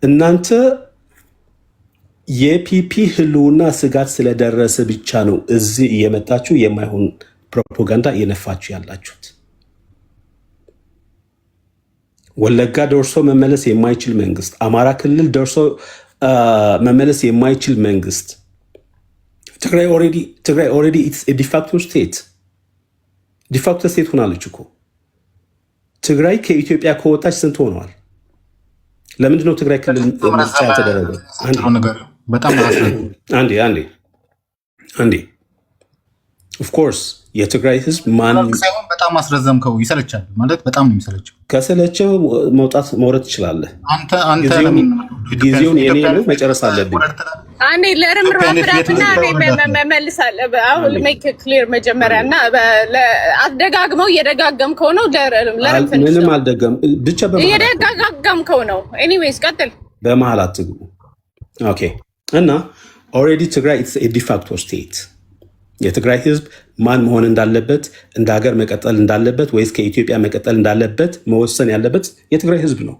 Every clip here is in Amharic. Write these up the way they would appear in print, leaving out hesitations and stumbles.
እናንተ የፒፒ ህልውና ስጋት ስለደረሰ ብቻ ነው እዚህ እየመጣችሁ የማይሆን ፕሮፓጋንዳ እየነፋችሁ ያላችሁት። ወለጋ ደርሶ መመለስ የማይችል መንግስት፣ አማራ ክልል ደርሶ መመለስ የማይችል መንግስት፣ ትግራይ ኦልሬዲ ኢትስ ኤ ዲፋክቶ ስቴት ሆናለች እኮ። ትግራይ ከኢትዮጵያ ከወጣች ስንት ሆነዋል? ለምንድነው ትግራይ ክልል ምርጫ ያልተደረገው? አንዴ ኦፍኮርስ የትግራይ ህዝብ በጣም አስረዘምከው። ይሰለቻል ማለት በጣም ነው የሚሰለቸው። ከሰለቸው መውረድ ትችላለህ። ጊዜውን የኔ ነው መጨረስ አለብኝ። አንዴ ለርምራፍራፍና መልሳለሁ። አሁን ሜክ ክሊር መጀመሪያ እና አደጋግመው እየደጋገምከው ነው። ምንም አልደገም ብቻ እየደጋገምከው ነው። ኤኒዌይስ ቀጥል። በመሀል አትግቡ። ኦኬ። እና ኦልሬዲ ትግራይ ኢትስ ኤ ዲፋክቶ ስቴት። የትግራይ ህዝብ ማን መሆን እንዳለበት፣ እንደ ሀገር መቀጠል እንዳለበት ወይስ ከኢትዮጵያ መቀጠል እንዳለበት መወሰን ያለበት የትግራይ ህዝብ ነው።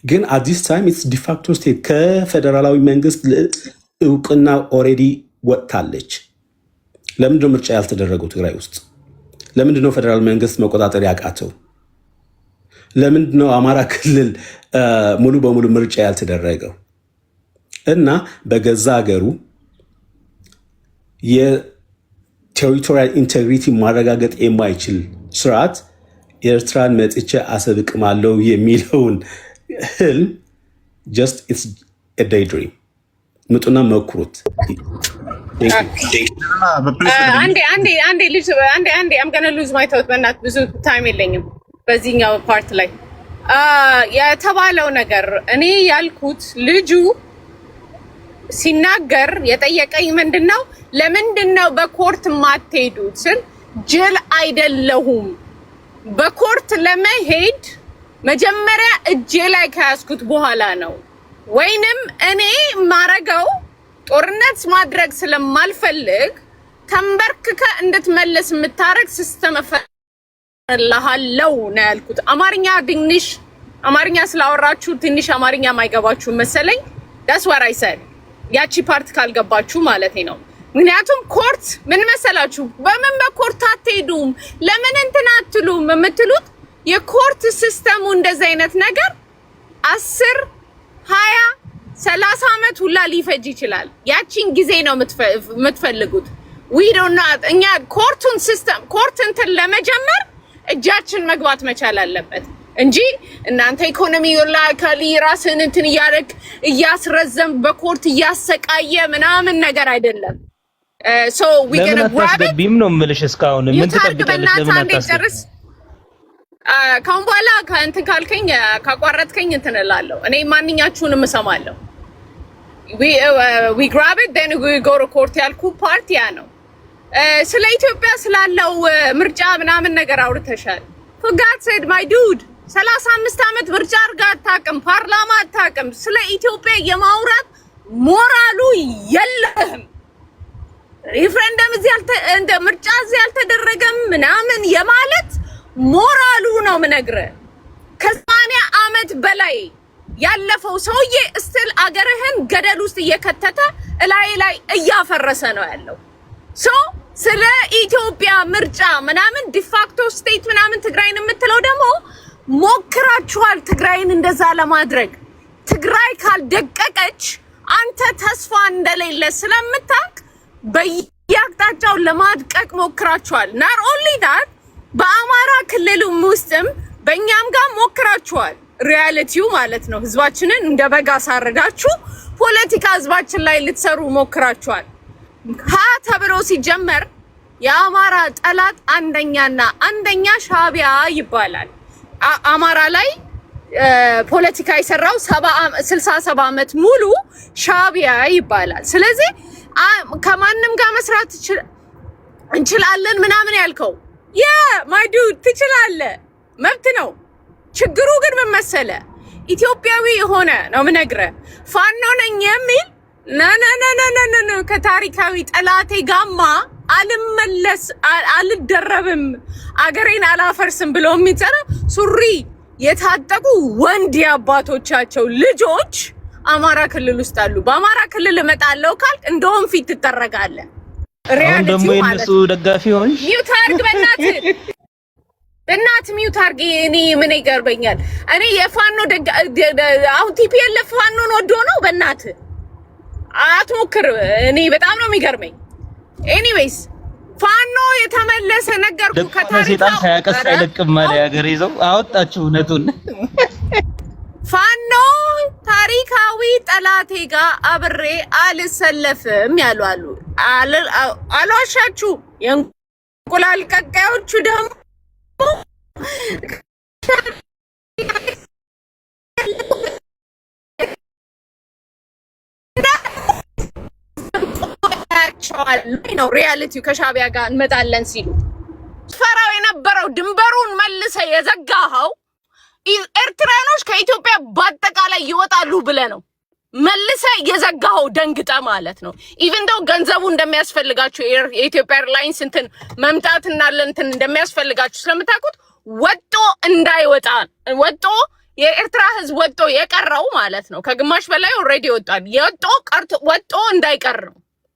ግን አዲስ ታይም ኢትስ ዲፋክቶ ስቴት ከፌደራላዊ መንግስት እውቅና ኦልሬዲ ወጥታለች። ለምንድነው ምርጫ ያልተደረገው ትግራይ ውስጥ? ለምንድነው ፌደራል መንግስት መቆጣጠር ያቃተው? ለምንድነው አማራ ክልል ሙሉ በሙሉ ምርጫ ያልተደረገው? እና በገዛ ሀገሩ የቴሪቶሪያል ኢንቴግሪቲ ማረጋገጥ የማይችል ስርዓት ኤርትራን መጥቼ አሰብቅማለሁ የሚለውን ህልም ጀስት ኢትስ ኤ ዴይ ድሪም። ምጡና መኩሩት። አንዴ አም ገና ሉዝ ማይ ቶት። በእናትህ ብዙ ታይም የለኝም በዚህኛው ፓርት ላይ የተባለው ነገር። እኔ ያልኩት ልጁ ሲናገር የጠየቀኝ ምንድነው፣ ለምንድነው በኮርት ማትሄዱት ስል ጅል አይደለሁም። በኮርት ለመሄድ መጀመሪያ እጄ ላይ ከያዝኩት በኋላ ነው። ወይንም እኔ ማረገው ጦርነት ማድረግ ስለማልፈልግ ተንበርክከ እንድትመለስ የምታረግ ሲስተም እፈጥርልሃለሁ ነው ያልኩት። አማርኛ ስላወራችሁ ትንሽ አማርኛ ማይገባችሁ መሰለኝ። that's what I said። ያቺ ፓርት ካልገባችሁ ማለት ነው። ምክንያቱም ኮርት ምን መሰላችሁ፣ በምን በኮርት አትሄዱም ለምን እንትን አትሉም የምትሉት የኮርት ሲስተሙ እንደዚህ አይነት ነገር 10 20 30 ዓመት ሁላ ሊፈጅ ይችላል። ያቺን ጊዜ ነው የምትፈልጉት። we don't know እኛ ኮርቱን ሲስተም ኮርት እንትን ለመጀመር እጃችን መግባት መቻል አለበት እንጂ እናንተ ኢኮኖሚ ላካሊ ራስን እንትን እያስረዘም በኮርት እያሰቃየ ምናምን ነገር አይደለም። so we gonna grab it ቢም ነው የምልሽ። እስካሁን ምን ተጠብቀለሽ? ለምን አታስጨርስ? ካሁን በኋላ ከእንትን ካልከኝ ካቋረጥከኝ እንትን እላለሁ። እኔ ማንኛችሁንም እሰማለሁ። we grab it then we go to court ያልኩ ፓርቲ ያ ነው። ስለ ኢትዮጵያ ስላለው ምርጫ ምናምን ነገር አውርተሻል። for God said my dude 35 ዓመት ምርጫ አርጋ አታውቅም፣ ፓርላማ አታውቅም። ስለ ኢትዮጵያ የማውራት ሞራሉ የለህም። ሪፍረንደም እንደ ምርጫ እዚህ ያልተደረገም ምናምን የማለት ሞራሉ ነው የምነግርህ። ከ80 ዓመት በላይ ያለፈው ሰውዬ እስቲል አገርህን ገደል ውስጥ እየከተተ ላይ እያፈረሰ ነው ያለው። ስለ ኢትዮጵያ ምርጫ ምናምን ዲፋክቶ ስቴት ምናምን ትግራይን የምትለው ደግሞ ሞክራችኋል ትግራይን እንደዛ ለማድረግ። ትግራይ ካልደቀቀች አንተ ተስፋ እንደሌለ ስለምታውቅ በየአቅጣጫው ለማድቀቅ ሞክራችኋል። not only that በአማራ ክልልም ውስጥም በእኛም ጋር ሞክራችኋል። ሪያሊቲው ማለት ነው ህዝባችንን እንደ በግ አሳርዳችሁ ፖለቲካ ህዝባችን ላይ ልትሰሩ ሞክራችኋል። ተብሎ ሲጀመር የአማራ ጠላት አንደኛ ሻቢያ ይባላል። አማራ ላይ ፖለቲካ የሰራው 67 ዓመት ሙሉ ሻቢያ ይባላል። ስለዚህ ከማንም ጋር መስራት እንችላለን ምናምን ያልከው ማይ ዱድ ትችላለህ፣ መብት ነው። ችግሩ ግን ምን መሰለህ፣ ኢትዮጵያዊ የሆነ ነው የምነግርህ ፋኖ ነኝ የሚል ና ከታሪካዊ ጠላቴ ጋማ አልደረብም አገሬን አላፈርስም ብሎ የሚጠራ ሱሪ የታጠቁ ወንድ አባቶቻቸው ልጆች አማራ ክልል ውስጥ አሉ። በአማራ ክልል እመጣለሁ ካልክ እንደውም ፊት ትጠረጋለህ። አሁን ደግሞ የነሱ ደጋፊ ሆን ሚውት አድርግ በእናትህ ሚውት አድርግ። እኔ ምን ይገርበኛል? እኔ የፋኖ አሁን ቲፒኤልኤፍ ፋኖን ወዶ ነው። በእናትህ አትሞክር። እኔ በጣም ነው የሚገርመኝ። ኤኒዌይስ ፋኖ የተመለሰ ነገርኩ። ከታሪክ ሰይጣን ሳያቀስ አይለቅም ማለት ያገር ይዘው አወጣችሁ እውነቱን። ፋኖ ታሪካዊ ጠላቴ ጋር አብሬ አልሰለፍም ያሉ አልዋሻችሁ። የእንቁላል ቀቃዮቹ ደግሞ ነው ሪያሊቲው። ከሻቢያ ጋር እንመጣለን ሲሉ ፈራው የነበረው ድንበሩን መልሰ የዘጋኸው ኤርትራኖች ከኢትዮጵያ በአጠቃላይ ይወጣሉ ብለህ ነው መልሰ የዘጋኸው ደንግጠ ማለት ነው። ኢቭን ዶ ገንዘቡ እንደሚያስፈልጋችሁ የኢትዮጵያ ኤርላይንስ እንትን መምጣትና ለእንትን እንደሚያስፈልጋችሁ ስለምታውቁት ወጦ እንዳይወጣ ወጦ የኤርትራ ህዝብ ወጦ የቀረው ማለት ነው። ከግማሽ በላይ ኦልሬዲ ወጣል። ወጦ እንዳይቀር ነው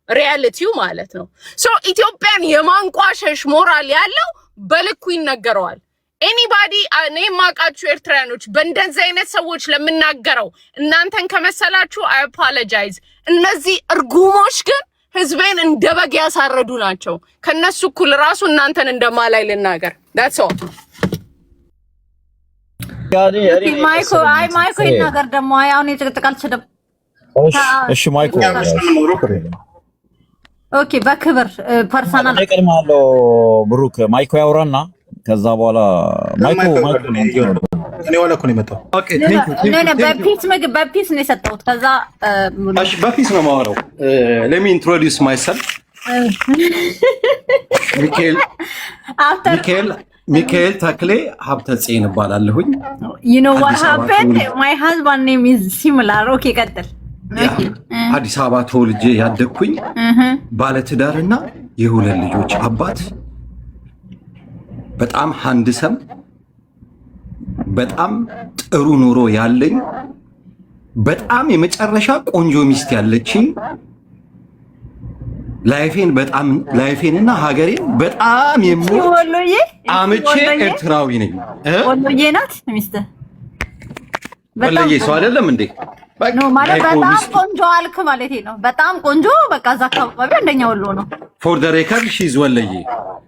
ሪያሊቲው ማለት ነው። ሶ ኢትዮጵያን የማንቋሸሽ ሞራል ያለው በልኩ ይነገረዋል። ኤኒባዲ እኔ የማውቃችሁ ኤርትራኖች በእንደዚህ አይነት ሰዎች ለምናገረው እናንተን ከመሰላችሁ አይ አፖሎጃይዝ። እነዚህ እርጉሞች ግን ህዝቤን እንደ በግ ያሳረዱ ናቸው። ከነሱ እኩል ራሱ እናንተን እንደማላይ ልናገር። ዳትስ ኦል። ማይኮ ይናገር ደግሞ አሁን የጭቅጭቃል ችግር። እሺ ማይኮ ኦኬ፣ በክብር ፐርሰናል እቀድማለሁ። ብሩክ ማይኮ ያውራና ከዛ በኋላ ማይኮ እኔ ወለኩ ነው የመጣው። ኦኬ በፒስ ነው የሰጠሁት። ከዛ እሺ በፒስ ነው የማወራው። ሌት ሚ ኢንትሮዲዩስ ማይሰልፍ ሚካኤል ተክሌ ሀብተ ጽዮን እባላለሁኝ። you know what happened, my husband name is similar. ኦኬ ቀጥል። አዲስ አበባ ተወልጄ ያደግኩኝ ባለትዳርና የሁለት ልጆች አባት፣ በጣም ሃንድሰም፣ በጣም ጥሩ ኑሮ ያለኝ፣ በጣም የመጨረሻ ቆንጆ ሚስት ያለችኝ፣ ላይፌንና ሀገሬን በጣም የምወድ አምቼ ኤርትራዊ ነኝ። ወሎዬ ናት ሚስትህ? ወሎዬ ሰው አይደለም እንዴ? ነው ማለት በጣም ቆንጆ አልክ ማለት ነው። በጣም ቆንጆ በቃ እዛ አካባቢ አንደኛ ወሎ ነው። ፎር ዘ ሬከርድ ሺዝ ወሎዬ።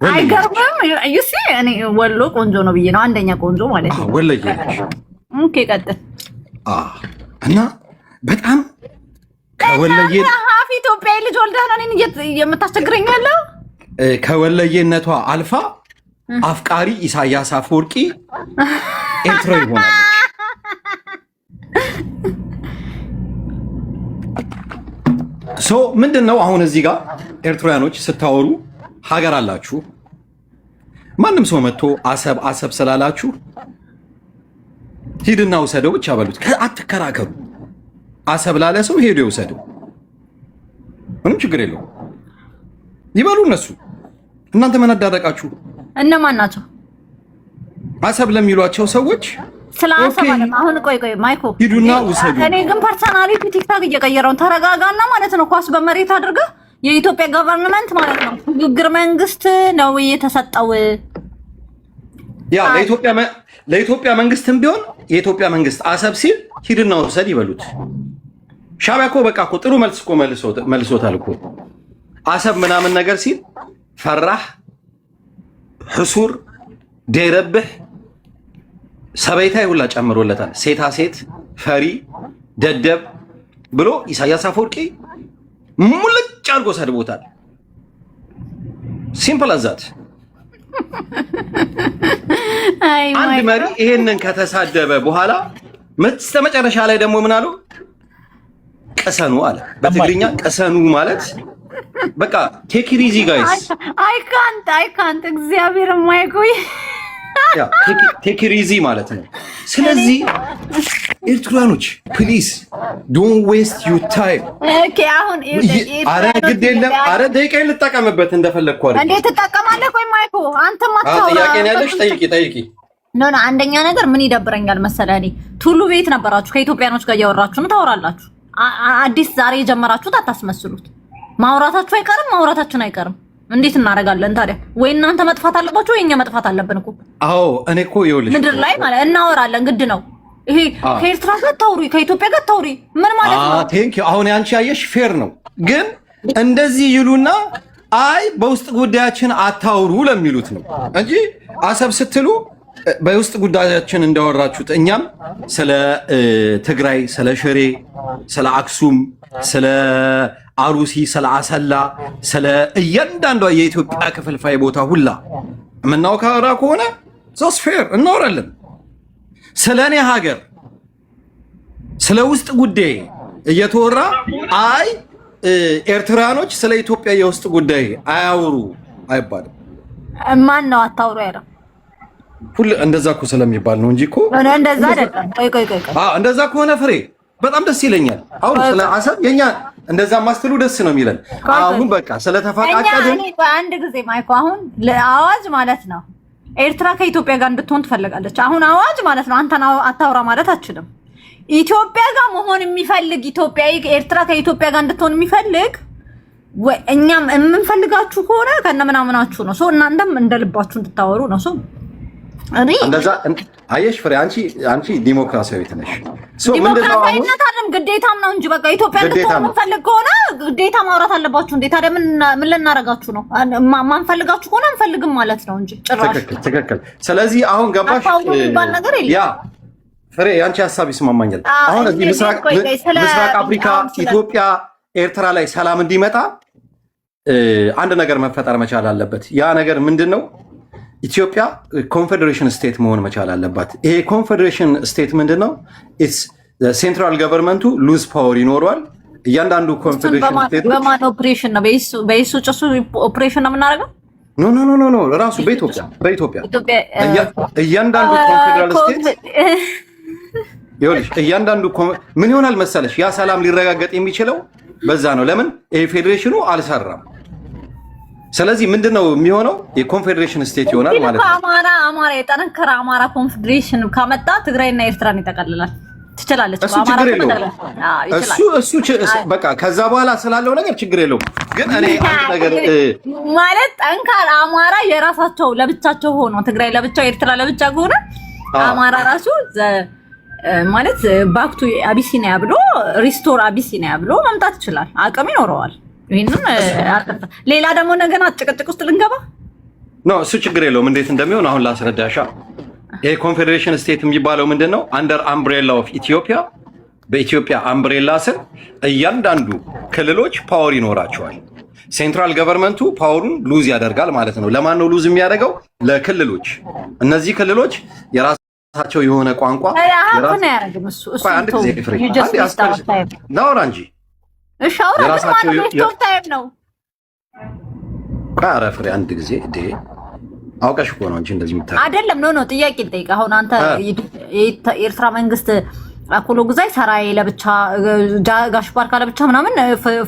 አይገርምም? you see እኔ ወሎ ቆንጆ ነው ብዬ ነው አንደኛ ቆንጆ ማለት ነው። ወሎዬ ነሽ? ኦኬ ቀጥል። እና በጣም ከወሎዬ ሀፍ ኢትዮጵያዊ ልጅ ወልደህ ነው እኔን የምታስቸግረኝ ያለው? ከወሎዬነቷ አልፋ አፍቃሪ ኢሳያስ አፈወርቂ ኤርትራዊ ሆናለች። ሶ ምንድነው አሁን እዚህ ጋር ኤርትራውያኖች ስታወሩ ሀገር አላችሁ። ማንም ሰው መጥቶ አሰብ ስላላችሁ ሂድና ውሰደው ብቻ በሉት። አትከራከሩ። አሰብ ላለ ሰው ሄዶ ይውሰደው፣ ምንም ችግር የለው። ይበሉ እነሱ። እናንተ ምን አዳረቃችሁ? እነማን ናቸው? አሰብ ለሚሏቸው ሰዎች ስላሰብ አለ። አሁን ቆይ ማይኮ ሂዱና ውሰዱ። እኔ ግን ፐርሰናሊቲ ቲክታክ እየቀየረውን ተረጋጋና ማለት ነው። ኳስ በመሬት አድርገህ የኢትዮጵያ ገቨርንመንት ማለት ነው ሽግግር መንግስት ነው የተሰጠው። ያ ለኢትዮጵያ መንግስትም ቢሆን የኢትዮጵያ መንግስት አሰብ ሲል ሂድና ውሰድ ይበሉት። ሻቢያ እኮ በቃ እኮ ጥሩ መልስ እኮ መልሶታል እኮ። አሰብ ምናምን ነገር ሲል ፈራህ፣ ሕሱር፣ ደረብህ ሰበይታ ሁላ ጨምሮለታል። ሴታ ሴት፣ ፈሪ፣ ደደብ ብሎ ኢሳያስ አፈወርቂ ሙልጭ አድርጎ ሰድቦታል። ሲምፕል አዛት። አንድ መሪ ይሄንን ከተሳደበ በኋላ መጨረሻ ላይ ደግሞ ምን አሉ? ቀሰኑ አለ። በትግርኛ ቀሰኑ ማለት በቃ ቴክ ኢት ኢዚ ጋይስ። አይ ካንት እግዚአብሔር ማይቆይ ቴክ ኢት ኢዚ ማለት ነው። ስለዚህ ኤርትራኖች ፕሊዝ ዶንት ዌስት ዩር ታይም። ኦኬ አሁን አረ ግድ የለም። አረ ደቂቃዬን ልጠቀምበት እንደፈለግኩ አይደል? እንዴት ትጠቀማለህ? ቆይ ማይኮ አንተ ማታወራ ጥያቄ ነው ያለሽ? ጠይቂ። ኖ አንደኛ ነገር ምን ይደብረኛል መሰለህ፣ እኔ ቱሉ ቤት ነበራችሁ ከኢትዮጵያኖች ጋር እያወራችሁ ነው ታወራላችሁ። አዲስ ዛሬ የጀመራችሁት አታስመስሉት። ማውራታችሁ አይቀርም፣ ማውራታችን አይቀርም። እንዴት እናደርጋለን ታዲያ? ወይ እናንተ መጥፋት አለባችሁ ወይ እኛ መጥፋት አለብን እኮ። አዎ እኔ እኮ ይኸውልሽ ምድር ላይ ማለት እናወራለን፣ ግድ ነው ይሄ። ከኤርትራ ጋር ታውሪ፣ ከኢትዮጵያ ጋር ታውሪ፣ ምን ማለት ነው? ቴንክ ዩ። አሁን ያንቺ ያየሽ ፌር ነው፣ ግን እንደዚህ ይሉና አይ በውስጥ ጉዳያችን አታውሩ ለሚሉት ነው እንጂ አሰብ ስትሉ በውስጥ ጉዳያችን እንዳወራችሁት እኛም ስለ ትግራይ፣ ስለ ሽሬ፣ ስለ አክሱም፣ ስለ አሩሲ፣ ስለ አሰላ፣ ስለ እያንዳንዷ የኢትዮጵያ ክፍልፋይ ቦታ ሁላ የምናወራ ከሆነ ሶስ ፌር እናወራለን። ስለ እኔ ሀገር ስለ ውስጥ ጉዳይ እየተወራ አይ ኤርትራኖች ስለ ኢትዮጵያ የውስጥ ጉዳይ አያወሩ አይባልም። ማን ነው አታውሩ ያለው? ሁሉ እንደዛ እኮ ስለሚባል ነው እንጂ እኮ እንደዛ አይደለም። ቆይ እንደዛ ከሆነ ፍሬ በጣም ደስ ይለኛል። አሁን ስለ አሰብ የኛ እንደዛ ማስተሉ ደስ ነው የሚለን። አሁን በቃ ስለተፋቃቀድን አንድ ጊዜ ማይኮ አሁን አዋጅ ማለት ነው ኤርትራ ከኢትዮጵያ ጋር እንድትሆን ትፈልጋለች። አሁን አዋጅ ማለት ነው አንተና አታውራ ማለት አችልም። ኢትዮጵያ ጋር መሆን የሚፈልግ ኢትዮጵያዊ ኤርትራ ከኢትዮጵያ ጋር እንድትሆን የሚፈልግ እኛም የምንፈልጋችሁ ከሆነ ከነምናምናችሁ ነው። እናንተም እንደልባችሁ እንድታወሩ ነው። እንደዛ አየሽ ፍሬ፣ አንቺ ዲሞክራሲያዊት ነሽ። ዲሞክራሲያዊነት አይደለም ግዴታም ነው እንጂ በቃ ኢትዮጵያ እንድትሆን የምንፈልግ ከሆነ ግዴታ ማውራት አለባችሁ። እንዴ ታዲያ ምን ልናረጋችሁ ነው? ማንፈልጋችሁ ከሆነ አንፈልግም ማለት ነው እንጂ ጭራሽ። ትክክል። ስለዚህ አሁን ገባሽ ያ ፍሬ፣ አንቺ ሀሳብ ይስማማኛል። አሁን እዚህ ምስራቅ አፍሪካ ኢትዮጵያ ኤርትራ ላይ ሰላም እንዲመጣ አንድ ነገር መፈጠር መቻል አለበት። ያ ነገር ምንድን ነው? ኢትዮጵያ ኮንፌዴሬሽን ስቴት መሆን መቻል አለባት። ይሄ ኮንፌዴሬሽን ስቴት ምንድን ነው? ሴንትራል ገቨርንመንቱ ሉዝ ፓወር ይኖረዋል። እያንዳንዱ ኮንፌዴሬሽን ስቴት በማን ኦፕሬሽን ነው? በይሱ ጭሱ ኦፕሬሽን ነው የምናደርገው? ኖ ራሱ በኢትዮጵያ እያንዳንዱ ኮንፌዴራል ስቴት ይኸውልሽ፣ እያንዳንዱ ምን ይሆናል መሰለሽ፣ ያ ሰላም ሊረጋገጥ የሚችለው በዛ ነው። ለምን ይሄ ፌዴሬሽኑ አልሰራም። ስለዚህ ምንድነው የሚሆነው? የኮንፌዴሬሽን ስቴት ይሆናል ማለት ነው። አማራ የጠነከረ አማራ ኮንፌዴሬሽን ካመጣ ትግራይና ኤርትራን ይጠቀልላል። ትችላለች። እሱ በቃ ከዛ በኋላ ስላለው ነገር ችግር የለውም። ግን እኔ አንድ ነገር ማለት ጠንካራ አማራ የራሳቸው ለብቻቸው ሆኖ ትግራይ ለብቻው ኤርትራ ለብቻ ከሆነ አማራ ራሱ ማለት ባክቱ አቢሲኒያ ብሎ ሪስቶር አቢሲኒያ ብሎ መምጣት ይችላል። አቅም ይኖረዋል። ይሄንን ሌላ ደግሞ ነገና ጭቅጭቅ ውስጥ ልንገባ ነው። እሱ ችግር የለውም። እንዴት እንደሚሆን አሁን ላስረዳሻ። ይሄ ኮንፌዴሬሽን ስቴት የሚባለው ምንድነው? አንደር አምብሬላ ኦፍ ኢትዮጵያ፣ በኢትዮጵያ አምብሬላ ስር እያንዳንዱ ክልሎች ፓወር ይኖራቸዋል። ሴንትራል ገቨርንመንቱ ፓወሩን ሉዝ ያደርጋል ማለት ነው። ለማን ነው ሉዝ የሚያደርገው? ለክልሎች። እነዚህ ክልሎች የራሳቸው የሆነ ቋንቋ አንድ ጊዜ ፍሬ ናውራ እንጂ ፍሬ አንድ ጊዜ አውቀሽ እኮ ነው እንጂ እንደዚህ የምታውቀው አይደለም። ኖ ጥያቄ ልጠይቅ። አሁን አንተ የኤርትራ መንግስት አኮሎ ግዛይ ሰራይ ለብቻ ጋሽ ባርካ ለብቻ ምናምን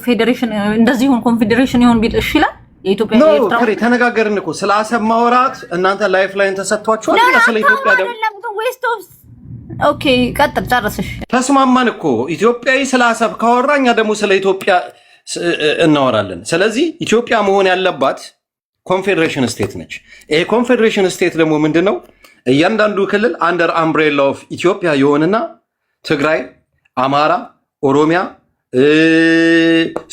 ፌዴሬሽን እንደዚህ ይሁን ኮንፌዴሬሽን ይሁን ቢል እሺ ይላል። የኢትዮጵያ ኤርትራ ተነጋገርን እኮ ስለ አሰብ ማውራት እናንተ ላይፍ ላይን ተሰጥቷችኋል። ስለ ኢትዮጵያ ደግሞ ኦኬ ቀጥል፣ ጨርሰሽ ተስማማን እኮ። ኢትዮጵያዊ ስለ አሰብ ካወራ እኛ ደግሞ ስለ ኢትዮጵያ እናወራለን። ስለዚህ ኢትዮጵያ መሆን ያለባት ኮንፌዴሬሽን ስቴት ነች። ይሄ ኮንፌዴሬሽን ስቴት ደግሞ ምንድነው? እያንዳንዱ ክልል አንደር አምብሬላ ኦፍ ኢትዮጵያ የሆነና ትግራይ፣ አማራ፣ ኦሮሚያ፣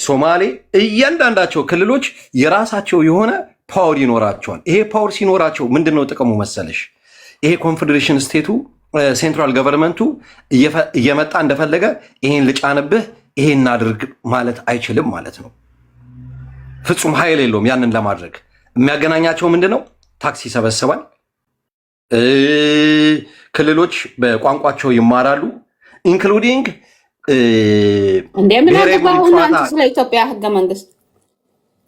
ሶማሌ እያንዳንዳቸው ክልሎች የራሳቸው የሆነ ፓወር ይኖራቸዋል። ይሄ ፓወር ሲኖራቸው ምንድነው ጥቅሙ መሰለሽ? ይሄ ኮንፌዴሬሽን ስቴቱ ሴንትራል ገቨርንመንቱ እየመጣ እንደፈለገ ይሄን ልጫንብህ ይሄን እናድርግ ማለት አይችልም ማለት ነው። ፍጹም ኃይል የለውም ያንን ለማድረግ። የሚያገናኛቸው ምንድነው? ታክስ ይሰበስባል። ክልሎች በቋንቋቸው ይማራሉ። ኢንክሉዲንግ እንደምን አገባሁና አንተ ስለ ኢትዮጵያ ህገ መንግስት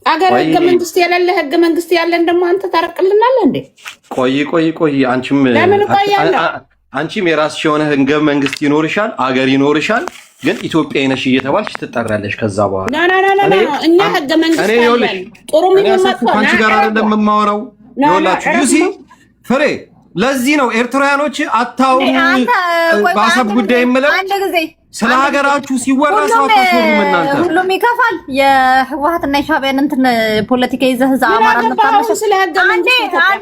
አገር ህገ መንግስት የሌለ ህገ መንግስት ያለን ደግሞ አንተ ታረቅልናለህ እንዴ? ቆይ አንቺም የራስሽ የሆነ ህገ መንግስት ይኖርሻል፣ አገር ይኖርሻል። ግን ኢትዮጵያዊ ነሽ እየተባልሽ ትጠራለሽ። ከዛ በኋላ እኛ ህገ መንግስት አለን። ጥሩ ምን መጥፎ አንቺ ጋር አይደለም የማወራው። ይኸውላችሁ ዩሲ ፍሬ ለዚህ ነው ኤርትራውያኖች አታውሩ በአሰብ ጉዳይ የምለው አንድ ጊዜ ስለ ሀገራችሁ ሲወራ ሰው አታስወሩም እናንተ። ሁሉም ይከፋል። የህወሓትና የሻዕቢያን እንትን ፖለቲካ ይዘህ እዛ አማራ ተጣጣሽ አንዴ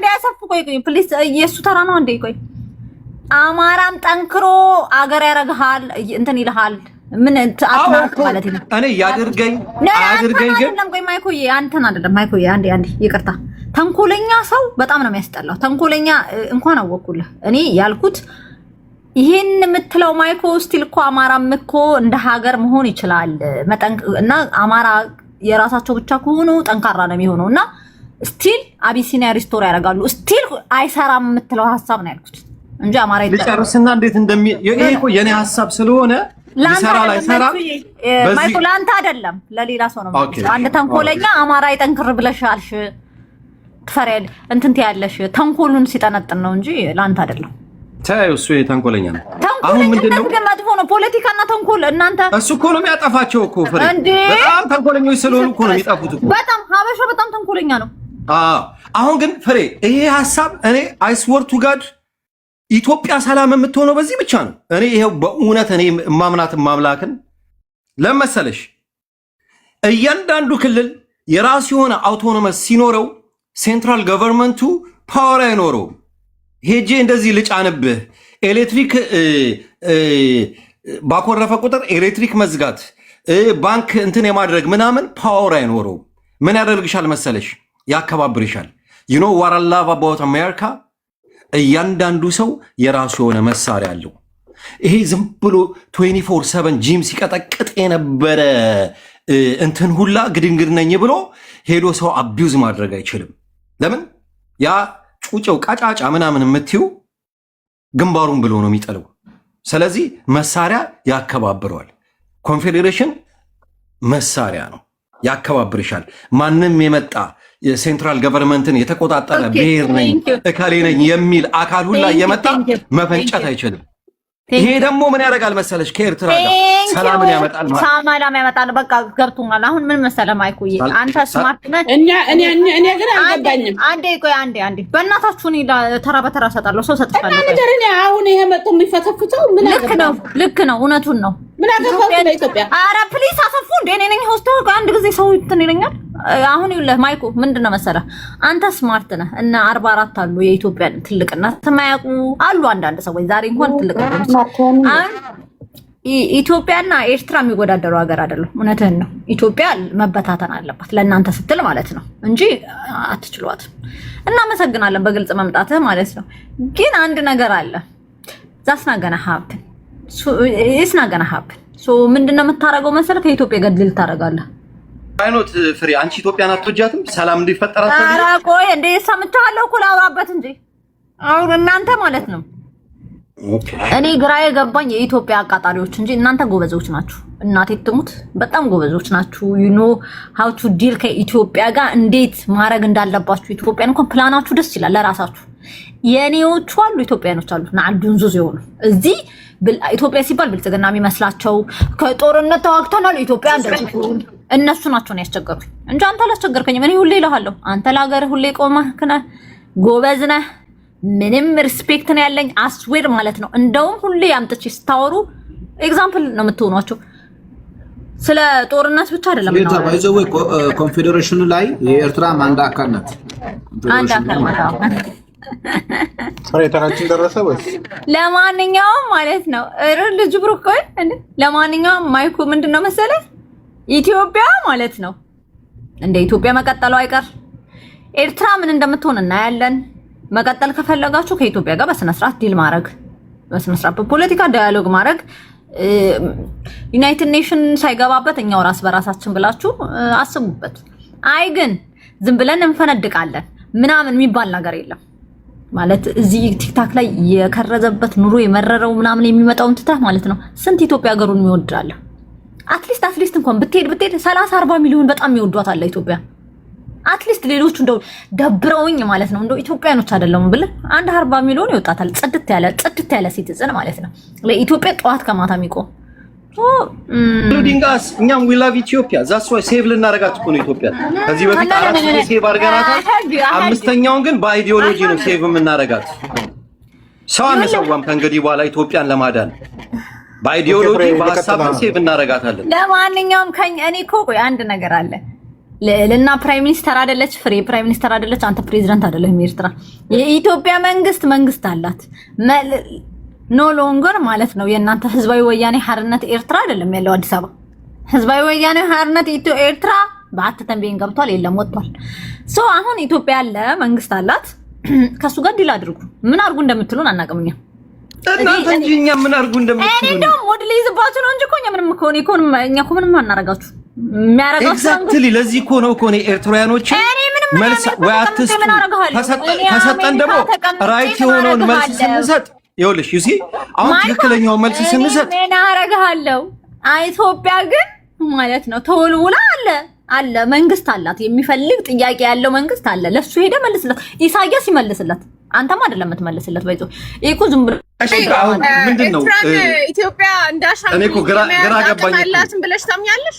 ያሰፍ ቆይ ፕሊዝ የሱ ተራ ነው እንዴ? ቆይ አማራም ጠንክሮ አገር ያረጋል እንትን ይልሃል። ምን አትናቅ ማለት ነው። እኔ ያድርገኝ አያድርገኝ ግን ቆይ ማይኮዬ አንተን አይደለም ማይኮዬ አንዴ ይቅርታ። ተንኮለኛ ሰው በጣም ነው የሚያስጠላው። ተንኮለኛ እንኳን አወኩልህ እኔ ያልኩት ይሄን የምትለው ማይኮ ስቲል እኮ አማራም እኮ እንደ ሀገር መሆን ይችላል እና አማራ የራሳቸው ብቻ ከሆኑ ጠንካራ ነው የሚሆነው እና ስቲል አቢሲኒያ ሪስቶር ያደርጋሉ ስቲል አይሰራም የምትለው ሀሳብ ነው ያልኩት እንጂ አማራ ልጨርስና እንዴት ይሄ እኮ የኔ ሀሳብ ስለሆነ ይሰራ ላይ ሰራ ማይኮ ላንተ አይደለም ለሌላ ሰው ነው ማለት አንድ ተንኮለኛ አማራ ይጠንክር ብለሻልሽ ትፈሪያለሽ እንትን ትያለሽ ተንኮሉን ሲጠነጥን ነው እንጂ ላንተ አይደለም። ታዩ እሱ ተንኮለኛ ነው። አሁን ምንድነው መጥፎ ነው ፖለቲካና ተንኮል እናንተ እሱ እኮ ነው የሚያጠፋቸው እኮ ፍሬ በጣም ተንኮለኞች ስለሆኑ እኮ ነው የሚጠፉት እኮ በጣም ሀበሻ በጣም ተንኮለኛ ነው። አሁን ግን ፍሬ ይሄ ሐሳብ እኔ አይስወር ቱ ጋድ ኢትዮጵያ ሰላም የምትሆነው በዚህ ብቻ ነው። እኔ ይሄው በእውነት እኔ ማምናት ማምላክን ለመሰለሽ እያንዳንዱ ክልል የራሱ የሆነ አውቶኖመስ ሲኖረው ሴንትራል ገቨርንመንቱ ፓወር አይኖረው ሄጄ እንደዚህ ልጫንብህ ኤሌክትሪክ ባኮረፈ ቁጥር ኤሌክትሪክ መዝጋት ባንክ እንትን የማድረግ ምናምን ፓወር አይኖረው። ምን ያደርግሻል መሰለሽ? ያከባብርሻል። you know what I love about America እያንዳንዱ ሰው የራሱ የሆነ መሳሪያ አለው። ይሄ ዝም ብሎ 24/7 ጂም ሲቀጠቅጥ የነበረ እንትን ሁላ ግድንግድ ነኝ ብሎ ሄዶ ሰው አቢዩዝ ማድረግ አይችልም። ለምን? ያ ጩጨው ቃጫጫ ምናምን የምትዩ ግንባሩን ብሎ ነው የሚጠለው። ስለዚህ መሳሪያ ያከባብረዋል። ኮንፌዴሬሽን መሳሪያ ነው፣ ያከባብርሻል። ማንም የመጣ የሴንትራል ገቨርንመንትን የተቆጣጠረ ብሔር ነኝ እከሌ ነኝ የሚል አካል ሁላ እየመጣ መፈንጨት አይችልም። ይሄ ደግሞ ምን ያደርጋል መሰለሽ? ከኤርትራ ጋር ሰላምን ያመጣል ማለት ሰላም ያመጣል። በቃ ገብቶኛል። አሁን ምን መሰለህ ማይኩዬ፣ አንተ ስማርት ነህ። እኔ ግን አልገባኝም። አንዴ ቆይ አንዴ በእናታችሁ እኔ ተራ በተራ ሰጣለሁ። ሰው ሰጥፋለሁ ነገር እኔ አሁን ይሄ መጥቶ የሚፈተፍተው ምን ልክ ነው፣ እውነቱን ነው። ምን አገባው ለኢትዮጵያ? ኧረ ፕሊስ አሰፉ እንደ እኔ ነኝ ሆስት አንድ ጊዜ ሰው እንትን ይለኛል። አሁን ይኸውልህ ማይኩ ምንድነው መሰለህ፣ አንተ ስማርት ነህ እና 44 አሉ የኢትዮጵያን ትልቅነት የማያውቁ አሉ አንዳንድ ሰዎች ዛሬ እንኳን ትልቅ ኢትዮጵያና ኤርትራ የሚወዳደሩ ሀገር አይደለም። እውነትህን ነው። ኢትዮጵያ መበታተን አለባት ለእናንተ ስትል ማለት ነው እንጂ አትችሏትም። እናመሰግናለን በግልጽ መምጣትህ ማለት ነው። ግን አንድ ነገር አለ ዛስናገና ሀብን እስናገና ሀብን ምንድነው የምታረገው መሰለህ? ከኢትዮጵያ ጋር ድል ታረጋለህ። አይኖት ፍሬ አንቺ ኢትዮጵያን አትወጃትም? ሰላም እንዲፈጠራት ኧረ ቆይ እንደ ሰምቻለሁ እኮ ላውራበት እንጂ አሁን እናንተ ማለት ነው። እኔ ግራ የገባኝ የኢትዮጵያ አቃጣሪዎች እንጂ እናንተ ጎበዞች ናችሁ። እናቴ ትሙት በጣም ጎበዞች ናችሁ። ዩ ኖ ሃው ቱ ዲል ከኢትዮጵያ ጋር እንዴት ማድረግ እንዳለባችሁ። ኢትዮጵያን እንኳን ፕላናችሁ ደስ ይላል ለራሳችሁ። የኔዎቹ አሉ ኢትዮጵያኖች አሉ ናዱን ዙዝ ይሆኑ እዚህ ኢትዮጵያ ሲባል ብልጽግና የሚመስላቸው ከጦርነት ተዋግተናል ኢትዮጵያ እንደዚህ እነሱ ናቸው ያስቸገሩኝ እንጂ አንተ አላስቸገርከኝም። እኔ ሁሌ እልሃለሁ አንተ ለሀገርህ ሁሌ ቆመህ ጎበዝ ነህ። ምንም ሪስፔክት ነው ያለኝ አስዌር ማለት ነው። እንደውም ሁሌ አምጥቼ ስታወሩ ኤግዛምፕል ነው የምትሆኗቸው። ስለ ጦርነት ብቻ አይደለም ነው ባይዘው ኮንፌዴሬሽኑ ላይ የኤርትራ አንድ አካል ናት። አንድ አካል ማለት ታሪካችን ደረሰ ወይስ? ለማንኛውም ማለት ነው ልጅ ብሩክ ለማንኛውም ማይኩ ምንድነው መሰለህ ኢትዮጵያ ማለት ነው እንደ ኢትዮጵያ መቀጠሉ አይቀር ኤርትራ ምን እንደምትሆን እናያለን። መቀጠል ከፈለጋችሁ ከኢትዮጵያ ጋር በስነ ስርዓት ዲል ማድረግ፣ በስነ ስርዓት በፖለቲካ ዳያሎግ ማድረግ፣ ዩናይትድ ኔሽን ሳይገባበት እኛው ራስ በራሳችን ብላችሁ አስቡበት። አይ ግን ዝም ብለን እንፈነድቃለን ምናምን የሚባል ነገር የለም ማለት እዚህ ቲክታክ ላይ የከረዘበት ኑሮ የመረረው ምናምን የሚመጣውን ትተህ ማለት ነው። ስንት ኢትዮጵያ ሀገሩን የሚወዳለ አትሊስት እንኳን ብትሄድ 30-40 ሚሊዮን በጣም የሚወዷታል ኢትዮጵያ። አትሊስት ሌሎቹ እንደው ደብረውኝ ማለት ነው እንደው ኢትዮጵያኖች አይደለም ብለ 40 ሚሊዮን ይወጣታል። ጽድት ያለ ሲቲዝን ማለት ነው ለኢትዮጵያ ጠዋት ከማታ የሚቆም ሉዲንጋስ እኛም ዊ ላቭ ኢትዮጵያ ዛስ ዋይ ሴቭ ልናረጋት እኮ ነው ኢትዮጵያ። ከዚህ በፊት 4 ሴቭ አድርገናታል። 5ኛውን ግን በአይዲዮሎጂ ነው ሴቭ የምናረጋት። ሰው አንሰዋም ከእንግዲህ በኋላ ኢትዮጵያን ለማዳን በአይዲዮሎጂ በሐሳብ ሴቭ እናረጋታለን። ለማንኛውም እኔ እኮ ቆይ አንድ ነገር አለ። ልዕልና ፕራይም ሚኒስተር አይደለች? ፍሬ ፕራይም ሚኒስተር አይደለች? አንተ ፕሬዝዳንት አይደለህም? ኤርትራ የኢትዮጵያ መንግስት አላት። ኖ ሎንገር ማለት ነው የእናንተ ህዝባዊ ወያኔ ሓርነት ኤርትራ አይደለም ያለው አዲስ አበባ። ህዝባዊ ወያኔ ሓርነት ኤርትራ በአተተንቤን ገብቷል፣ የለም ወጥቷል። ሶ አሁን ኢትዮጵያ ያለ መንግስት አላት። ከሱ ጋር ዲል አድርጉ። ምን አድርጉ እንደምትሉን አናውቅም። እናንተ እንጂ እኛ ምን አድርጉ እንደምትሉን እኔ እንደውም ሞዴል ይዝባችሁ ነው እንጂ እኮ እኛ ምንም እኮ ምንም አናረጋችሁ። የሚያረጋችሁ ኤግዛክትሊ ለዚህ እኮ ነው እኔ ኤርትራውያኖች መልስ ወይ አትስጡ ከሰጠን ደግሞ ራይት የሆነውን መልስ ስንሰጥ ይኸውልሽ ዩሲ አሁን ትክክለኛው መልስ ስንሰጥ ምን አረጋለሁ። ኢትዮጵያ ግን ማለት ነው ተወልውላ አለ መንግስት አላት። የሚፈልግ ጥያቄ ያለው መንግስት አለ። ለሱ ሄደ መልስለት። ኢሳያስ ይመልስለት። አንተም አይደለም የምትመልስለት። ባይዞ እኮ ዝም ብሎ ምንድነው ኢትዮጵያ እንዳሻንጉሊት ብለሽ ታምኛለሽ?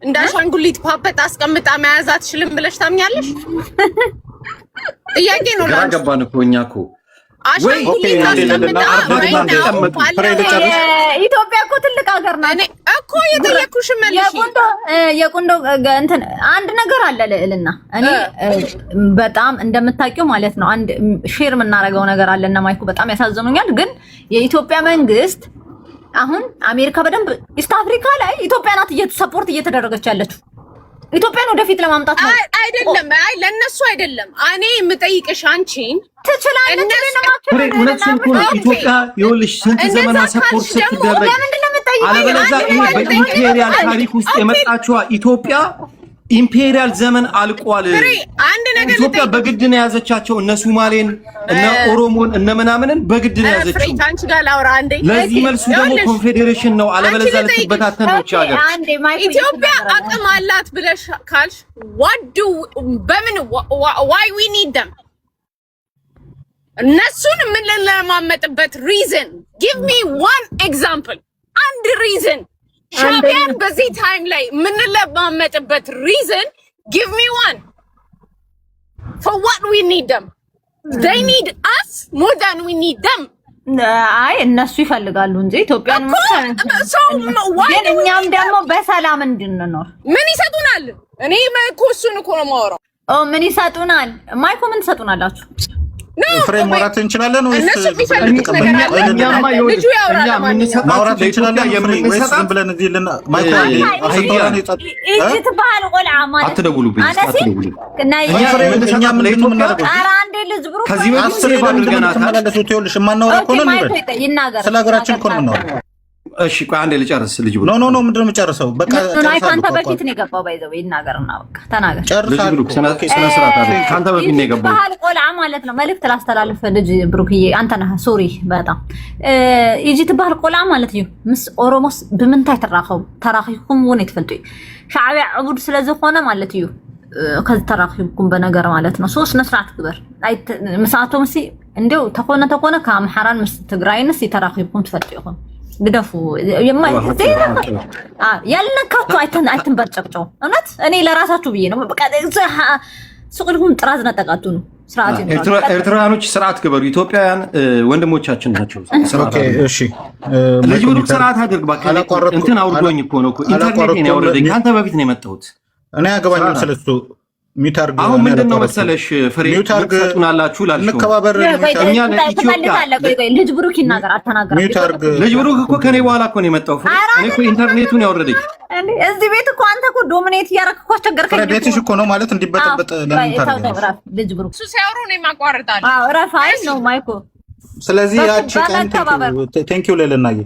እንዳሻንጉሊት ፓፐት አስቀምጣ መያዝ አትችልም ብለሽ ታምኛለሽ? ጥያቄ ነው። ግራ ገባን እኮ እኛ እኮ ኢትዮጵያ እኮ ትልቅ ሀገር ናት እኮ የጠየኩሽ መልሽ። የቁንዶ እንትን አንድ ነገር አለ ልዕልና፣ እኔ በጣም እንደምታውቂው ማለት ነው አንድ ሼር የምናደርገው ነገር አለ እና ማይኩ በጣም ያሳዝኑኛል። ግን የኢትዮጵያ መንግስት አሁን አሜሪካ በደንብ ኢስት አፍሪካ ላይ ኢትዮጵያ ናት ሰፖርት እየተደረገች ያለችው። ኢትዮጵያን ወደፊት ለማምጣት ነው አይደለም። አይ ለነሱ አይደለም። እኔ የምጠይቅሽ አንቺን ትችላለች ኢትዮጵያ ይኸውልሽ ስንት ዘመን ሰፖርት ስትደረግ አለበለዚያ ይሄ በኢምፔሪያል ታሪክ ውስጥ የመጣችዋ ኢትዮጵያ ኢምፔሪያል ዘመን አልቋል። ኢትዮጵያ በግድ ነው የያዘቻቸው እነ ሱማሌን እነ ኦሮሞን እነ ምናምንን በግድ ነው የያዘችው። ለዚህ መልሱ ደግሞ ኮንፌዴሬሽን ነው። አለበለዚያ ልትበታተን ነው ሀገር። ኢትዮጵያ አቅም አላት ብለሽ ካልሽ በምን why we need them እነሱን የምንለማመጥበት reason give me one example አንድ reason ሻቢያን በዚህ ታይም ላይ የምንለማመጥበት reason give me one for what we need them they need us more than we need them አይ እነሱ ይፈልጋሉ እንጂ ኢትዮጵያን እኛም ደግሞ በሰላም እንድንኖር ምን ይሰጡናል? እኔ እኮ እሱን እኮ ነው የማወራው። ምን ይሰጡናል? ማይኮ ምን ትሰጡናላችሁ? ፍሬም ማውራት እንችላለን ወይስ ማውራት እንችላለን? የምንሰጣት ብለን እዚህ አትደውሉብኝ። የማናወራ ከሆነ ስለ ሀገራችን እኮ ነው የምናወራው። እሺ ቆይ አንዴ ልጨርስ። ልጅ ብሎ ኖ ምንድን ነው የምጨርሰው? በቃ ካንተ በፊት ነው የገባው። ባይዘው ይናገርና በቃ ተናገር። ልጅ ብሎ ስነ ስርዓት አይደል? ካንተ በፊት ነው የገባው። ባህል ቆልዓ ማለት ነው። መልእክት ላስተላልፍ ልጅ ብሩክዬ፣ አንተ ነህ ሶሪ በጣም ኢጂት ባህል ቆልዓ ማለት እዩ ምስ ኦሮሞስ ብምንታይ ተራኺብኩም ወን ይትፈልጡ ሻዕቢያ ዕቡድ ስለዝኾነ ማለት እዩ ከዚ ተራኺብኩም በነገር ማለት ነው። ስነ ስርዓት ግበር ምሳቶም ሲ እንደው ተኾነ ከአምሓራን ምስ ትግራይንስ ተራኺብኩም ትፈልጡ ይኹም ግደፉ ያልነካችሁ አይተንበርጨቅጨው። እውነት እኔ ለራሳችሁ ብዬ ነው። በቃ ሱቅልኩም ጥራዝ ነጠቃቱ ነው። ኤርትራውያኖች ስርዓት ግበሩ። ኢትዮጵያውያን ወንድሞቻችን ናቸው። እሺ ልጅ ብሎ ስርዓት አድርግ እባክህ። እንትን አውርዶኝ እኮ ነው ኢንተርኔት ነው ያወረደኝ። ከአንተ በፊት ነው የመጣሁት። እኔ አገባኝም ስለሱ ሚታርግ አሁን ምንድነው መሰለሽ ፍሬ ተጡናላችሁ ላልሽው እንከባበር። እኛ ለኢትዮጵያ ልጅ ብሩክ ይናገር አልተናገረም። ልጅ ብሩክ እኮ ከኔ በኋላ እኮ ነው የመጣው። እኔ እኮ ኢንተርኔቱን ያወረደኝ እዚህ ቤት እኮ አንተ እኮ ዶሚኔት እያደረግህ እኮ አስቸገርከኝ። ቤትሽ እኮ ነው ማለት እንዲበጠበጥ ለምን ታደርጋለህ? ልጅ ብሩክ እሱ ሲያወሩ ነው የማቋርጣለሁ። አዎ ረፋይ ነው ማይኮ። ስለዚህ ያቺ ቀን ቴንክ ዩ ለለናዬ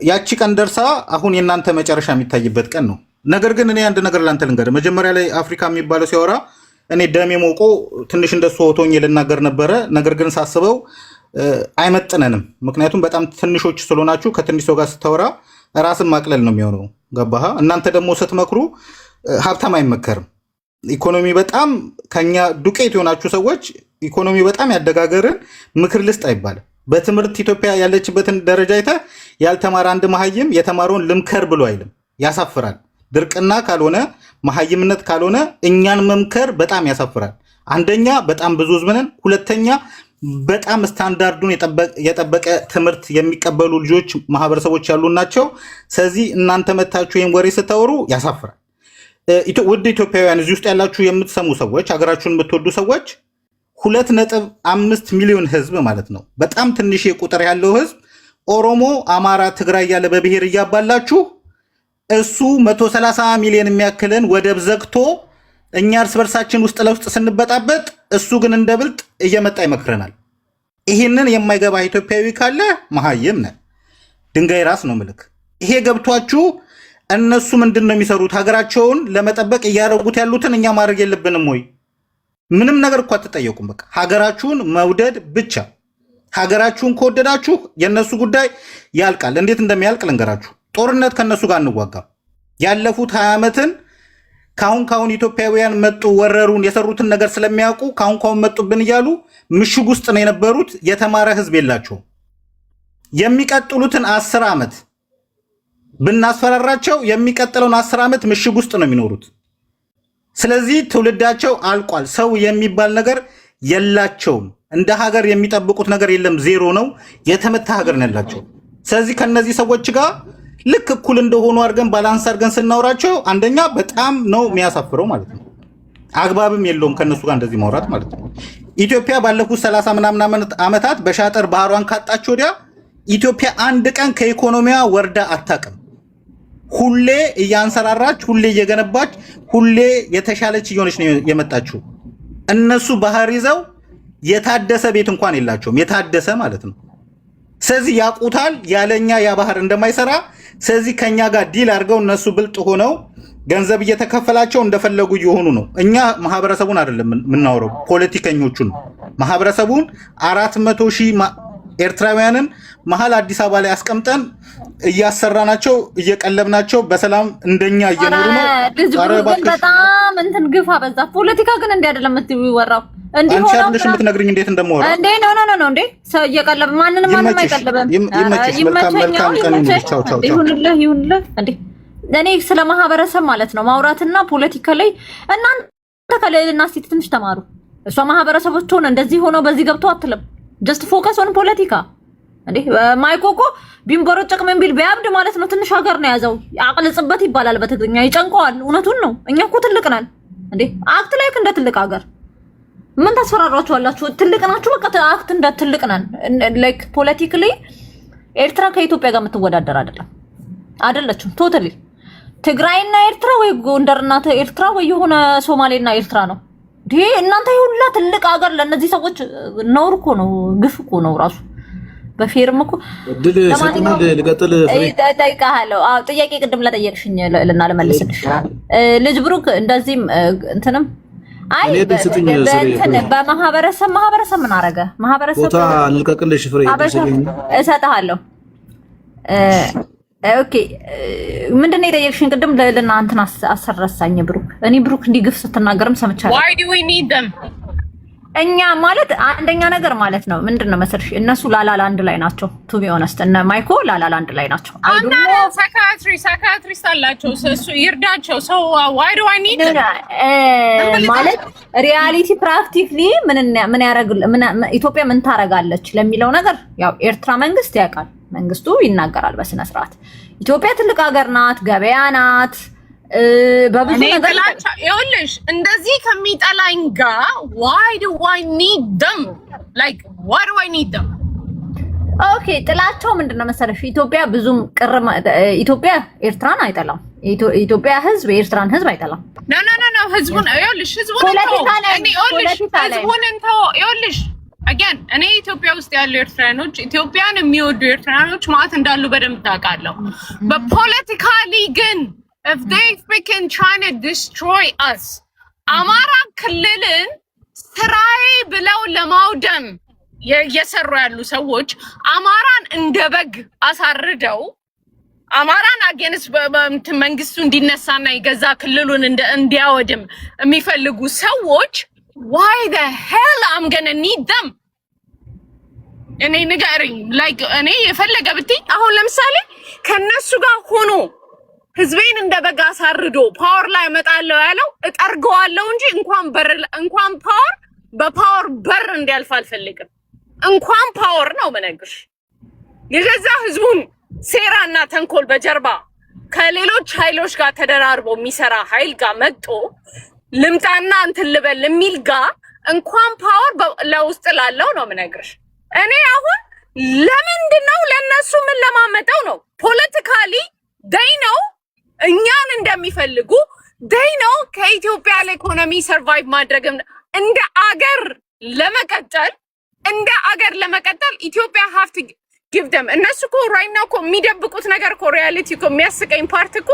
ያቺ ቀን ደርሳ አሁን የእናንተ መጨረሻ የሚታይበት ቀን ነው። ነገር ግን እኔ አንድ ነገር ላንተ ልንገርህ። መጀመሪያ ላይ አፍሪካ የሚባለው ሲያወራ እኔ ደሜ ሞቆ ትንሽ እንደሱ ሆቶኝ ልናገር ነበረ። ነገር ግን ሳስበው አይመጥነንም። ምክንያቱም በጣም ትንሾች ስለሆናችሁ ከትንሽ ሰው ጋር ስታወራ ራስን ማቅለል ነው የሚሆነው። ገባህ? እናንተ ደግሞ ስትመክሩ ሀብታም አይመከርም። ኢኮኖሚ በጣም ከኛ ዱቄት የሆናችሁ ሰዎች ኢኮኖሚ በጣም ያደጋገርን ምክር ልስጥ አይባልም። በትምህርት ኢትዮጵያ ያለችበትን ደረጃ አይተህ ያልተማረ አንድ መሀይም የተማረውን ልምከር ብሎ አይልም። ያሳፍራል። ድርቅና ካልሆነ መሀይምነት ካልሆነ እኛን መምከር በጣም ያሳፍራል። አንደኛ በጣም ብዙ ህዝብ ነን፣ ሁለተኛ በጣም ስታንዳርዱን የጠበቀ ትምህርት የሚቀበሉ ልጆች ማህበረሰቦች ያሉ ናቸው። ስለዚህ እናንተ መታችሁ ይህን ወሬ ስታወሩ ያሳፍራል። ውድ ኢትዮጵያውያን እዚህ ውስጥ ያላችሁ የምትሰሙ ሰዎች፣ ሀገራችሁን የምትወዱ ሰዎች 2.5 ሚሊዮን ህዝብ ማለት ነው። በጣም ትንሽ ቁጥር ያለው ህዝብ ኦሮሞ፣ አማራ፣ ትግራይ ያለ በብሔር እያባላችሁ እሱ 130 ሚሊዮን የሚያክልን ወደብ ዘግቶ እኛ እርስ በርሳችን ውስጥ ለውስጥ ስንበጣበጥ እሱ ግን እንደ ብልጥ እየመጣ ይመክረናል። ይህንን የማይገባ ኢትዮጵያዊ ካለ መሀይም ነህ፣ ድንጋይ ራስ ነው ምልክ። ይሄ ገብቷችሁ እነሱ ምንድን ነው የሚሰሩት? ሀገራቸውን ለመጠበቅ እያደረጉት ያሉትን እኛ ማድረግ የለብንም ወይ? ምንም ነገር እኮ አትጠየቁም። በቃ ሀገራችሁን መውደድ ብቻ። ሀገራችሁን ከወደዳችሁ የእነሱ ጉዳይ ያልቃል። እንዴት እንደሚያልቅ ልንገራችሁ። ጦርነት ከእነሱ ጋር እንዋጋም። ያለፉት 20 ዓመትን ካሁን ኢትዮጵያውያን መጡ ወረሩን የሰሩትን ነገር ስለሚያውቁ ካሁን መጡብን እያሉ ምሽግ ውስጥ ነው የነበሩት። የተማረ ህዝብ የላቸውም። የሚቀጥሉትን 10 ዓመት ብናስፈራራቸው የሚቀጥለውን 10 ዓመት ምሽግ ውስጥ ነው የሚኖሩት። ስለዚህ ትውልዳቸው አልቋል። ሰው የሚባል ነገር የላቸውም። እንደ ሀገር የሚጠብቁት ነገር የለም። ዜሮ ነው። የተመታ ሀገር ነው ያላቸው። ስለዚህ ከነዚህ ሰዎች ጋር ልክ እኩል እንደሆኑ አድርገን ባላንስ አድርገን ስናወራቸው አንደኛ በጣም ነው የሚያሳፍረው ማለት ነው። አግባብም የለውም ከነሱ ጋር እንደዚህ ማውራት ማለት ነው። ኢትዮጵያ ባለፉት 30 ምናምን ዓመታት በሻጠር ባህሯን ካጣች ወዲያ ኢትዮጵያ አንድ ቀን ከኢኮኖሚያ ወርዳ አታውቅም። ሁሌ እያንሰራራች፣ ሁሌ እየገነባች፣ ሁሌ የተሻለች እየሆነች ነው የመጣችው። እነሱ ባህር ይዘው የታደሰ ቤት እንኳን የላቸውም። የታደሰ ማለት ነው። ስለዚህ ያቁታል ያለኛ ያ ባህር እንደማይሰራ። ስለዚህ ከኛ ጋር ዲል አድርገው እነሱ ብልጥ ሆነው ገንዘብ እየተከፈላቸው እንደፈለጉ እየሆኑ ነው። እኛ ማህበረሰቡን አይደለም የምናወራው፣ ፖለቲከኞቹን ማህበረሰቡን 400,000 ኤርትራውያንን መሀል አዲስ አበባ ላይ አስቀምጠን እያሰራናቸው እየቀለብናቸው በሰላም እንደኛ እየኖሩ ነው። ግን በጣም እንትን ግፋ በዛ። ፖለቲካ ግን እንዲህ አይደለም የምትወራው። እንዲህ ሆነ አንቺ አይደለሽ የምትነግሪኝ እንዴት እንደማወራ እንዴ? ኖ እንዴ ሰው እየቀለብ ማንንም አይቀለብም። ይመችሽ። መልካም ቀን ይሁንልሽ። ቻው ይሁንልህ እንዴ። እኔ ስለ ማህበረሰብ ማለት ነው ማውራትና ፖለቲካ ላይ እናንተ ከሌልና እስቲ ትንሽ ተማሩ። እሷ ማህበረሰቦች ሆነ እንደዚህ ሆነው በዚህ ገብቶ አትልም። ጀስት ፎከስ ኦን ፖለቲካ እንዴ። ማይኮኮ ቢንቦረጨቅ ምን ቢል ቢያብድ ማለት ነው። ትንሽ ሀገር ነው ያዘው። አቅልጽበት ይባላል በትግርኛ። ይጨንቀዋል። እውነቱን ነው። እኛ እኮ ትልቅ ነን እንዴ። አክት ላይክ እንደ ትልቅ ሀገር ምን ታስፈራራችኋላችሁ? ትልቅ ናችሁ። በቃ አክት እንደ ትልቅ ነን። ላይክ ፖለቲካሊ ኤርትራ ከኢትዮጵያ ጋር የምትወዳደር አይደለችም። ቶታሊ ትግራይና ኤርትራ ወይ ጎንደርና ኤርትራ ወይ የሆነ ሶማሌና ኤርትራ ነው። ይሄ እናንተ ሁላ ትልቅ ሀገር ለነዚህ ሰዎች ነውር እኮ ነው፣ ግፍ እኮ ነው ራሱ። በፌርም እኮ ድል ሰጥና ልቀጥል ጠይቃለሁ። ጥያቄ ቅድም ለጠየቅሽኝ ልና ለመልስልሽ ልጅ ብሩክ እንደዚህም እንትንም አይ በማህበረሰብ ምን አረገ? ማህበረሰብ ቦታ ልቀቅልሽ ፍሬ እሰጥሃለሁ። ኦኬ ምንድነው የጠየቅሽኝ ቅድም ልና እንትን አሰረሳኝ ብሩክ። እኔ ብሩክ እንዲህ ግፍ ስትናገርም ሰምቻለሁ። why do we need them? እኛ ማለት አንደኛ ነገር ማለት ነው ምንድነው መሰልሽ፣ እነሱ ላላላንድ ላይ ናቸው። ቱ ቢ ኦነስት እነ ማይኮ ላላላንድ ላይ ናቸው። እና ሳይካትሪስት አላቸው። እሱ ይርዳቸው። ሰው why do I need them? ማለት ሪያሊቲ ፕራክቲካሊ ምን ያረግ ኢትዮጵያ ምን ታረጋለች ለሚለው ነገር ያው ኤርትራ መንግስት ያውቃል። መንግስቱ ይናገራል በስነ ስርዓት። ኢትዮጵያ ትልቅ ሀገር ናት፣ ገበያ ናት። በብዙ ነገር ይኸውልሽ እንደዚህ ከሚጠላኝ ጋር why do I need them? like why do I need them? ኦኬ ጥላቸው ምንድነው መሰለሽ፣ ኢትዮጵያ ብዙም ኢትዮጵያ ኤርትራን አይጠላም። ኢትዮጵያ ህዝብ የኤርትራን ህዝብ አይጠላም። ኖ ህዝቡን ይኸውልሽ ይኸውልሽ again እኔ ኢትዮጵያ ውስጥ ያሉ ኤርትራኖች ኢትዮጵያን የሚወዱ ኤርትራኖች ማለት እንዳሉ በደንብ ታውቃለሁ። በፖለቲካሊ ግን if they freaking trying to destroy us አማራ ክልልን ስራዬ ብለው ለማውደም የሰሩ ያሉ ሰዎች አማራን እንደ በግ አሳርደው አማራን አገንስ መንግስቱ እንዲነሳና የገዛ ክልሉን እንዲያወድም የሚፈልጉ ሰዎች why the hell I'm gonna need them? እኔ ንገሪኝ። like እኔ የፈለገ ብትይ አሁን ለምሳሌ ከነሱ ጋር ሆኖ ህዝቤን እንደበጋ አሳርዶ ፓወር ላይ እመጣለሁ ያለው እጠርገዋለሁ እንጂ እንኳን ፓወር በፓወር በር እንዲያልፍ አልፈልግም። እንኳን ፓወር ነው መነግርሽ የገዛ ህዝቡን ሴራና ተንኮል በጀርባ ከሌሎች ኃይሎች ጋር ተደራርቦ የሚሰራ ኃይል ጋር መጥቶ ልምጣና እንትን ልበል የሚል ጋር እንኳን ፓወር ለውስጥ ላለው ነው መነግርሽ። እኔ አሁን ለምንድነው ለነሱ ምን ለማመጣው ነው? ፖለቲካሊ ዴይ ነው እኛን እንደሚፈልጉ ዴይ ነው ከኢትዮጵያ ለኢኮኖሚ ሰርቫይቭ ማድረግ እንደ አገር ለመቀጠል ኢትዮጵያ ሃቭ ቱ ጊቭ ደም። እነሱ እኮ ራይት ናው እኮ የሚደብቁት ነገር እኮ ሪያሊቲ እኮ የሚያስቀኝ ፓርት እኮ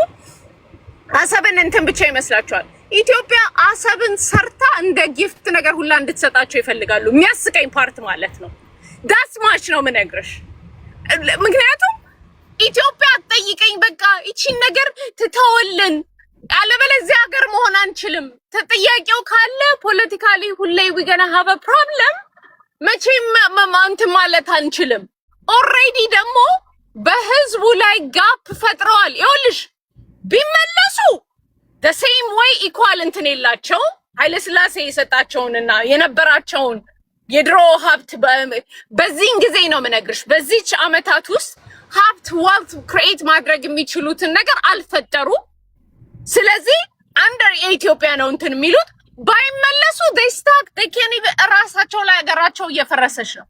አሰብን እንትን ብቻ ይመስላችኋል። ኢትዮጵያ አሰብን ሰርታ እንደ ጊፍት ነገር ሁላ እንድትሰጣቸው ይፈልጋሉ። የሚያስቀኝ ፓርት ማለት ነው። ዳስ ማች ነው የምነግርሽ። ምክንያቱም ኢትዮጵያ አትጠይቀኝ በቃ ይቺን ነገር ትተውልን አለበለዚያ ሀገር መሆን አንችልም። ተጠያቂው ካለ ፖለቲካሊ ሁሌ we gonna have a problem መቼም እንትን ማለት አንችልም። ኦልሬዲ ደግሞ በህዝቡ ላይ ጋፕ ፈጥረዋል። ይኸውልሽ ቢመለሱ the same way equal እንትን የላቸው ኃይለ ሥላሴ የሰጣቸውንና የነበራቸውን የድሮ ሀብት በዚህን ጊዜ ነው የምነግርሽ። በዚች አመታት ውስጥ ሀብት wealth create ማድረግ የሚችሉትን ነገር አልፈጠሩ። ስለዚህ አንደር የኢትዮጵያ ነው እንትን የሚሉት ባይመለሱ they stuck they can't even ራሳቸው ላይ ሀገራቸው እየፈረሰች ነው።